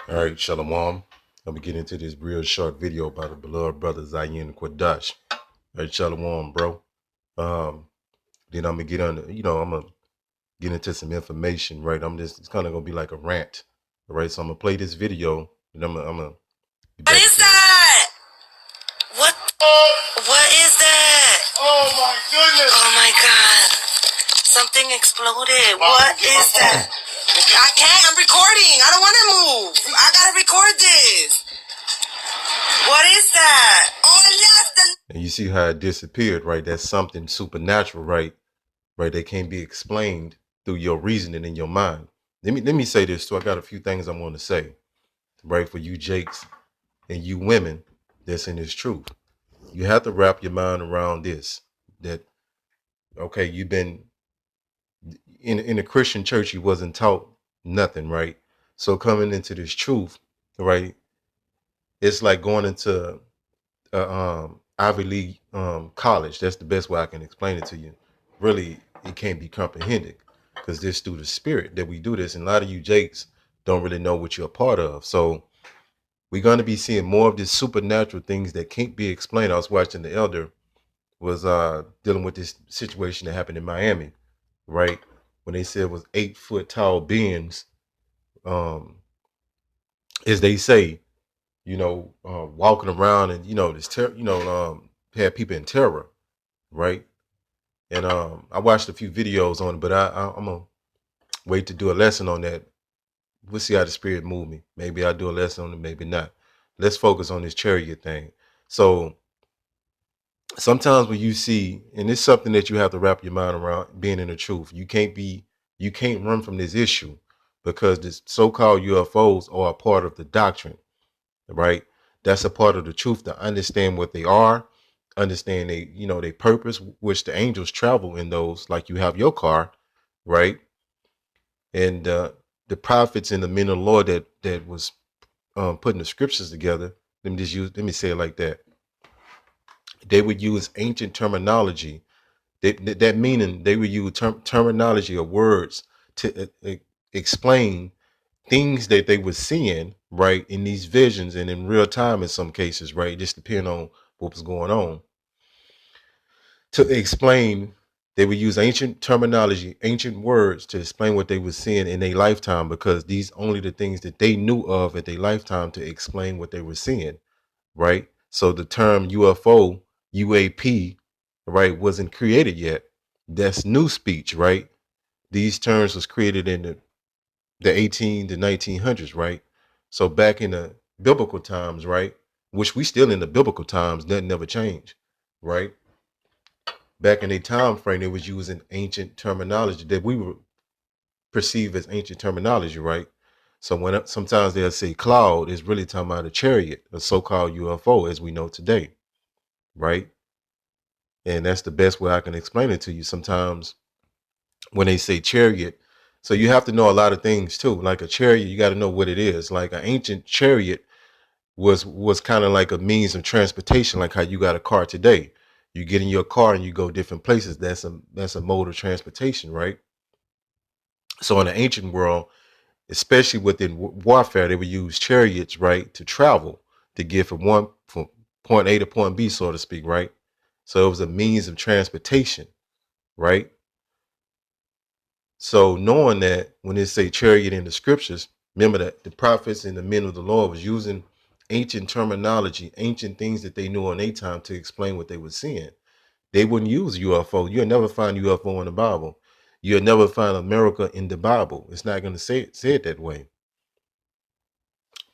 All right, Shalom. I'm gonna get into this real short video about the beloved brother Zayin Quadash. All right, Shalom, bro. Then I'm gonna get on. I'm gonna get into some information. Right, it's kind of gonna be like a rant. All right, so I'm gonna play this video, and I'm gonna. What is that? What is that? Oh my goodness! Oh my God! Something exploded. What is that? I can't. I'm recording. I don't want to move. I gotta record this. What is that? Oh, I left the. And you see how it disappeared, right? That's something supernatural, right? Right, that can't be explained through your reasoning in your mind. Let me say this too. I got a few things I want to say, right, for you Jakes and you women that's in this truth. You have to wrap your mind around this. That okay, you've been in a Christian church, you wasn't taught nothing, right? So coming into this truth, right, it's like going into Ivy League college. That's the best way I can explain it to you. Really, it can't be comprehended because this through the spirit that we do this. And a lot of you Jakes don't really know what you're a part of. So we're going to be seeing more of these supernatural things that can't be explained. I was watching the elder was dealing with this situation that happened in Miami, right? When they said it was 8 foot tall beings, um, as they say, walking around and had people in terror, right? And I watched a few videos on it, but I'm gonna wait to do a lesson on that. We'll see how the spirit move me. Maybe I'll do a lesson on it, maybe not. Let's focus on this chariot thing. So sometimes when you see, and it's something that you have to wrap your mind around, being in the truth, you can't run from this issue because this so-called UFOs are a part of the doctrine, right? That's a part of the truth to understand what they are, understand they purpose, which the angels travel in those, like you have your car, right? And the prophets and the men of the Lord that was putting the scriptures together. Let me say it like that. They would use ancient terminology. That meaning they would use terminology or words to explain things that they were seeing, right, in these visions and in real time in some cases, right, just depending on what was going on. To explain, they would use ancient terminology, ancient words to explain what they were seeing in their lifetime because these only the things that they knew of at their lifetime to explain what they were seeing, right? So the term UFO, UAP, right, wasn't created yet. That's new speech, right? These terms was created in the 18 to 1900s, right? So back in the biblical times, right? Which we still in the biblical times, nothing never changed, right? Back in a time frame, they was using ancient terminology that we would perceive as ancient terminology, right? So when sometimes they'll say cloud, is really talking about a chariot, a so-called UFO, as we know today, right? And that's the best way I can explain it to you. Sometimes when they say chariot, so you have to know a lot of things too. Like a chariot, you got to know what it is. Like an ancient chariot was kind of like a means of transportation, like how you got a car today. You get in your car and you go different places. That's a mode of transportation, right? So in the ancient world, especially within warfare, they would use chariots, right, to travel to get from point A to point B, so to speak, right? So it was a means of transportation, right? So knowing that when they say chariot in the scriptures, remember that the prophets and the men of the Lord was using ancient terminology, ancient things that they knew in their time to explain what they were seeing. They wouldn't use UFO. You'll never find UFO in the Bible. You'll never find America in the Bible. It's not going to say it that way.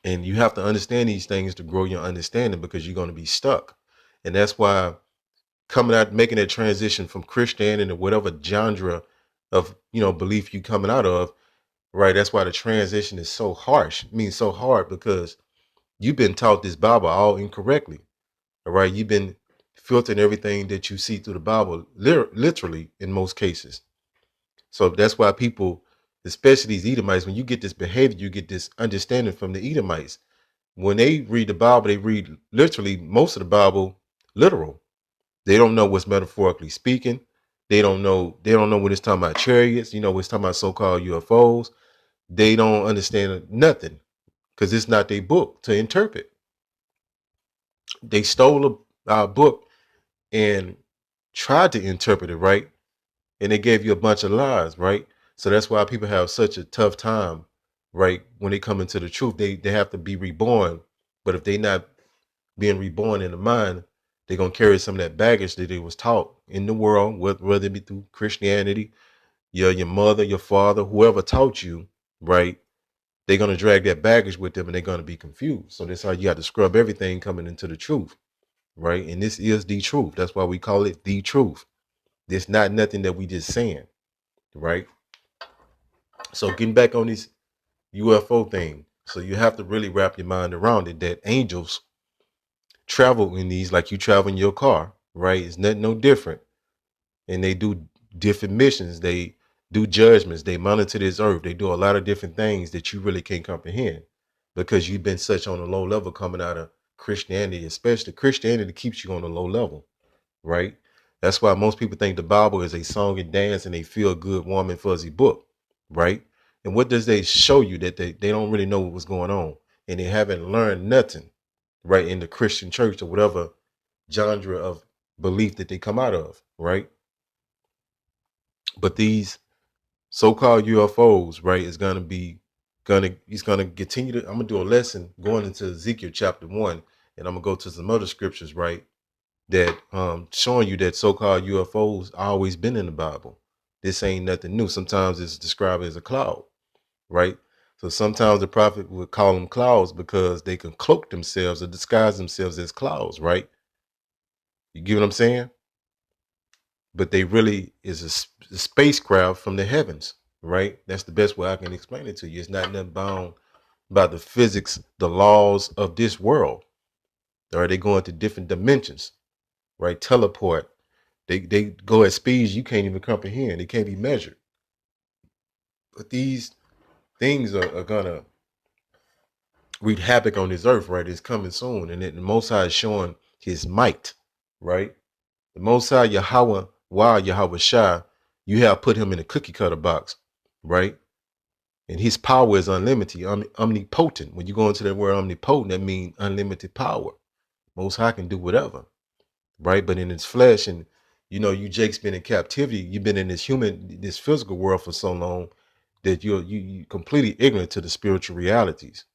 And you have to understand these things to grow your understanding because you're going to be stuck. And that's why coming out, making that transition from Christianity to whatever genre of, belief you coming out of, right? That's why the transition is so harsh. I mean, so hard because you've been taught this Bible all incorrectly. All right. You've been filtering everything that you see through the Bible, literally in most cases. So that's why people, especially these Edomites, when you get this behavior, you get this understanding from the Edomites. When they read the Bible, they read literally most of the Bible literal. They don't know what's metaphorically speaking. They don't know when it's talking about chariots, when it's talking about so-called UFOs. They don't understand nothing. because it's not their book to interpret. They stole our book and tried to interpret it, right? And they gave you a bunch of lies, right? So that's why people have such a tough time, right? When they come into the truth, they have to be reborn. But if they not being reborn in the mind, they're gonna carry some of that baggage that they was taught in the world, whether it be through Christianity, your mother, your father, whoever taught you, right? They're gonna drag that baggage with them and they're gonna be confused. So that's how you got to scrub everything coming into the truth, right? And this is the truth. That's why we call it the truth. It's not nothing that we just saying, right? So getting back on this UFO thing, so you have to really wrap your mind around it that angels travel in these like you travel in your car, right? It's nothing no different. And they do different missions. They do judgments. They monitor this earth. They do a lot of different things that you really can't comprehend because you've been such on a low level coming out of Christianity, especially Christianity keeps you on a low level, right? That's why most people think the Bible is a song and dance and a feel good, warm and fuzzy book, right? And what does they show you that they don't really know what was going on and they haven't learned nothing, right, in the Christian church or whatever genre of belief that they come out of, right? But these so-called UFOs, right, is he's gonna continue to. I'm gonna do a lesson going into Ezekiel chapter 1, and I'm gonna go to some other scriptures, right, that showing you that so-called UFOs always been in the Bible. This ain't nothing new. Sometimes it's described as a cloud, right? So sometimes the prophet would call them clouds because they can cloak themselves or disguise themselves as clouds, right? You get what I'm saying? But they really is a spacecraft from the heavens, right? That's the best way I can explain it to you. It's not nothing bound by the physics, the laws of this world. Or they go into different dimensions, right? Teleport. They go at speeds you can't even comprehend. They can't be measured. But these things are gonna wreak havoc on this earth, right? It's coming soon. And then the Most High is showing his might, right? The Most High Yahweh, while Yahweh Shai, you have put him in a cookie cutter box, right? And his power is unlimited, omnipotent. When you go into that word omnipotent, that means unlimited power. Most High can do whatever, right? But in his flesh, and you Jake's been in captivity. You've been in this physical world for so long that you completely ignorant to the spiritual realities.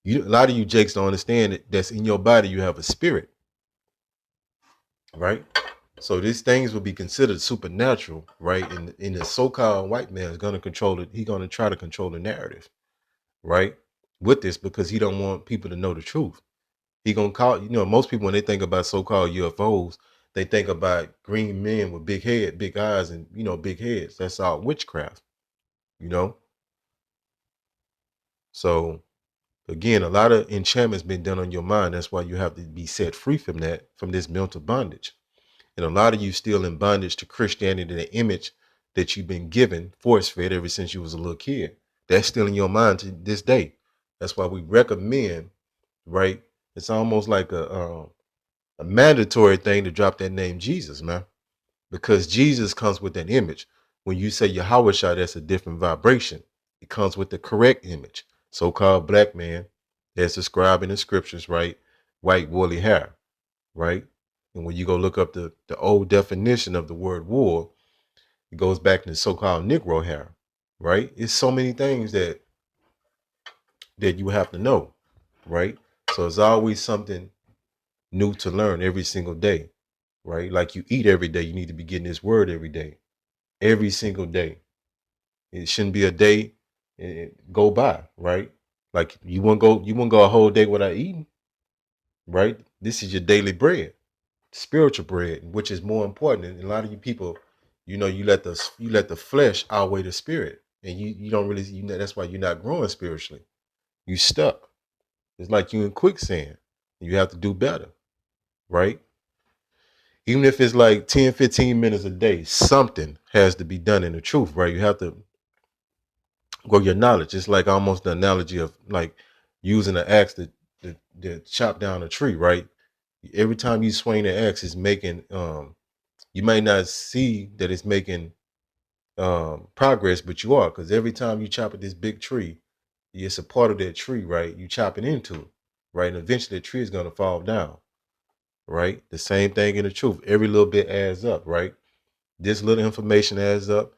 A lot of you Jakes don't understand that's in your body. You have a spirit, right? So these things will be considered supernatural, right? And the so-called white man is going to control it. He's going to try to control the narrative, right? With this, because he don't want people to know the truth. He gonna call, most people when they think about so-called UFOs, they think about green men with big head, big eyes, and big heads. That's all witchcraft, you know. So again, a lot of enchantment's been done on your mind. That's why you have to be set free from that, from this mental bondage. And a lot of you still in bondage to Christianity, the image that you've been given, force fed ever since you was a little kid. That's still in your mind to this day. That's why we recommend, right? It's almost like a mandatory thing to drop that name Jesus, man, because Jesus comes with that image. When you say Yahweh Shai, that's a different vibration. It comes with the correct image. So-called black man, as described in the scriptures, right? White woolly hair, right? And when you go look up the old definition of the word wool, it goes back to the so-called Negro hair, right? It's so many things that you have to know, right? So it's always something new to learn every single day, right? Like you eat every day, you need to be getting this word every single day. It shouldn't be a day and go by, right? Like you won't go a whole day without eating, right? This is your daily bread, spiritual bread, which is more important. And a lot of you people, you let the flesh outweigh the spirit, and you don't really, that's why you're not growing spiritually. You stuck. It's like you in quicksand. You have to do better, right? Even if it's like 10, 15 minutes a day, something has to be done in the truth, right? You have to grow your knowledge. It's like almost the analogy of like using an axe to chop down a tree, right? Every time you swing the axe, it's making you might not see that it's making progress, but you are, because every time you chop at this big tree, It's a part of that tree, right? You chopping into it, right? And eventually the tree is gonna fall down, right? The same thing in the truth. Every little bit adds up, right? This little information adds up.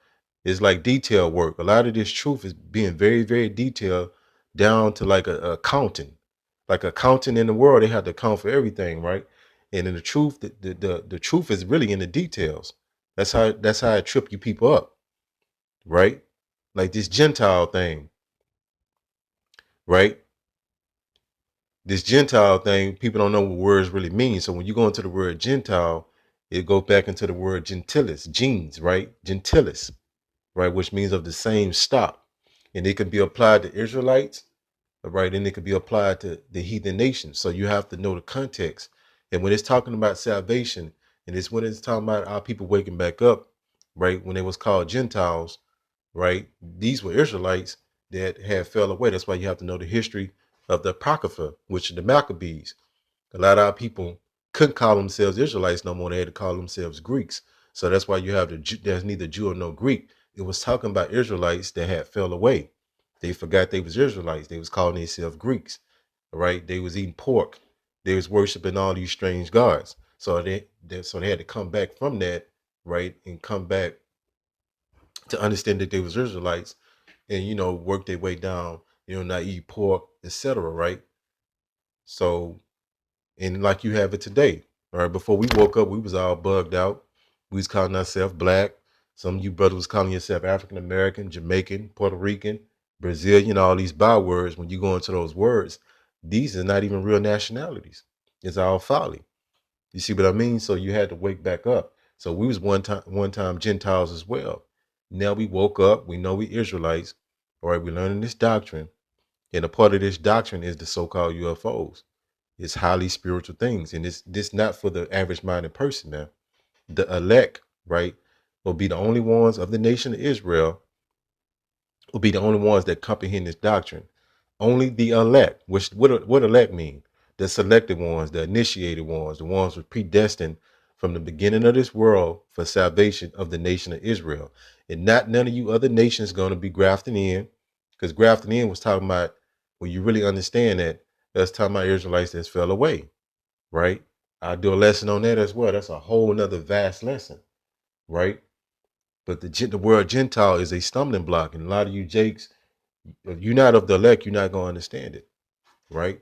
It's like detail work. A lot of this truth is being very, very detailed down to like a accounting. Like accounting in the world, they have to account for everything, right? And in the truth, the truth is really in the details. That's how it trip you people up, right? Like this Gentile thing, right? This Gentile thing, people don't know what words really mean. So when you go into the word Gentile, it goes back into the word gentilis, genes, right? Gentilis, right? Which means of the same stock. And it can be applied to Israelites, right? And it can be applied to the heathen nations. So you have to know the context. And when it's talking about salvation, and it's when it's talking about our people waking back up, right? When they was called Gentiles, right? These were Israelites that had fell away. That's why you have to know the history of the Apocrypha, which are the Maccabees. A lot of our people couldn't call themselves Israelites no more. They had to call themselves Greeks. So that's why you have there's neither Jew or no Greek. It was talking about Israelites that had fell away. They forgot they was Israelites. They was calling themselves Greeks, right? They was eating pork. They was worshiping all these strange gods. So they had to come back from that, right, and come back to understand that they was Israelites, and work their way down, not eat pork, etc. Right? So, and like you have it today, all right. Before we woke up, we was all bugged out. We was calling ourselves black. Some of you brothers was calling yourself African American, Jamaican, Puerto Rican, Brazilian, all these bywords. When you go into those words, these are not even real nationalities. It's all folly. You see what I mean? So you had to wake back up. So we was one time Gentiles as well. Now we woke up. We know we Israelites. All right, we're learning this doctrine. And a part of this doctrine is the so-called UFOs. It's highly spiritual things. And this not for the average minded person, man. The elect, right, will be the only ones of the nation of Israel, will be the only ones that comprehend this doctrine. Only the elect, which what elect mean? The selected ones, the initiated ones, the ones who were predestined from the beginning of this world for salvation of the nation of Israel. And not none of you other nations going to be grafting in, because grafting in was talking about, when you really understand that, that's talking about Israelites that fell away, right? I'll do a lesson on that as well. That's a whole nother vast lesson, right? But the word Gentile is a stumbling block. And a lot of you Jakes, if you're not of the elect, you're not going to understand it, right?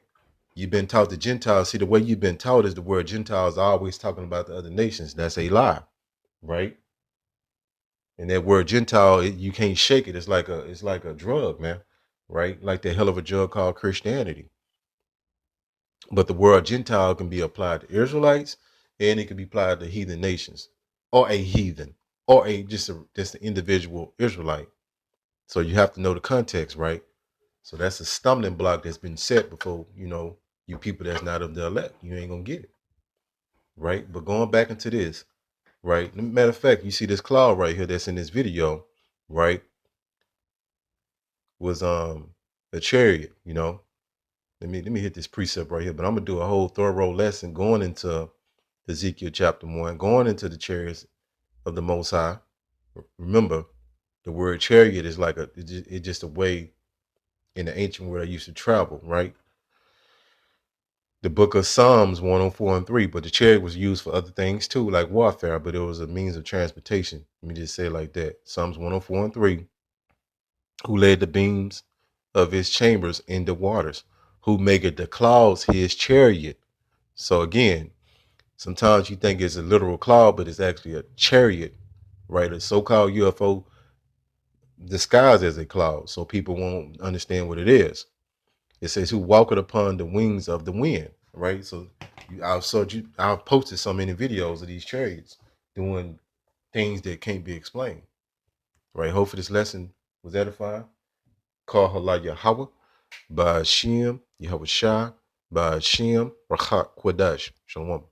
You've been taught the Gentiles. See, the way you've been taught is the word Gentiles always talking about the other nations. That's a lie, right? And that word Gentile, you can't shake it. It's like a drug, man, right? Like the hell of a drug called Christianity. But the word Gentile can be applied to Israelites, and it can be applied to heathen nations, or a heathen, or just an individual Israelite. So you have to know the context, right? So that's a stumbling block that's been set before, you people that's not of the elect. You ain't gonna get it, right? But going back into this, right? Matter of fact, you see this cloud right here that's in this video, right? Was a chariot. Let me hit this precept right here, but I'm gonna do a whole thorough lesson going into Ezekiel chapter 1, going into the chariots of the Most High. Remember, the word chariot is like it's just a way in the ancient world I used to travel, right? The book of Psalms 104 and 3, but the chariot was used for other things too, like warfare, but it was a means of transportation. Let me just say it like that. Psalms 104 and 3, who laid the beams of his chambers in the waters, who maketh the clouds his chariot. So again, sometimes you think it's a literal cloud, but it's actually a chariot, right? A so-called UFO disguised as a cloud, so people won't understand what it is. It says, "Who walketh upon the wings of the wind," right? So I've posted so many videos of these chariots doing things that can't be explained, right? Hopefully this lesson was edifying. Call Hala Yahweh, by Shem, Yahweh Shah, by Shem, Rachak Kwadash. Shalom.